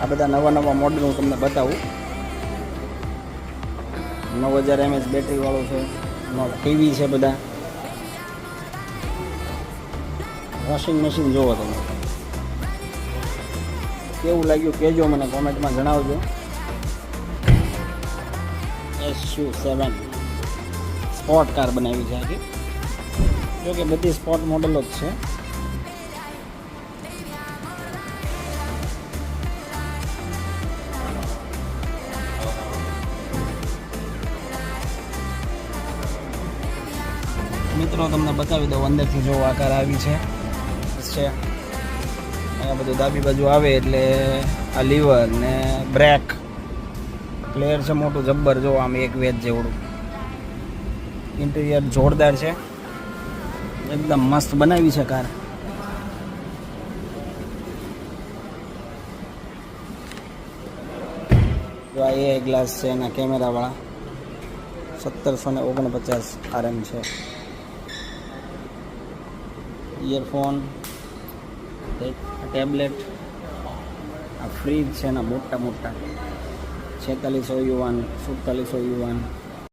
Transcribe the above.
આ બધા નવા મોડલ હું તમને બતાવું. 9000 mAh બેટરીવાળું છે. ટીવી છે બધા. વોશિંગ મશીન જોવો તમે. કેવું લાગ્યું કહેજો, મને કોમેન્ટમાં જણાવજો. SU7 સ્પોર્ટ કાર બનાવી છે આખી. જો કે બધી સ્પોર્ટ મોડેલો જ છે. મિત્રો તમને બતાવી દઉં અંદરથી જો આકાર આવી છે. અહીંયા બધું ડાબી બાજુ આવે એટલે આ લીવર ને બ્રેક પ્લેયર છે મોટું જબ્બર. જો આમ એક વેચ જેવડું. ઇન્ટિરિયર જોરદાર છે, એકદમ મસ્ત બનાવી છે કાર. જો આ એ ગ્લાસ છે એના કેમેરાવાળા. 1749 RM છે. ઇયરફોન, ટેબ્લેટ, આ ફ્રીજ છે એના મોટા 4600 યુવાન, 4700 યુવાન.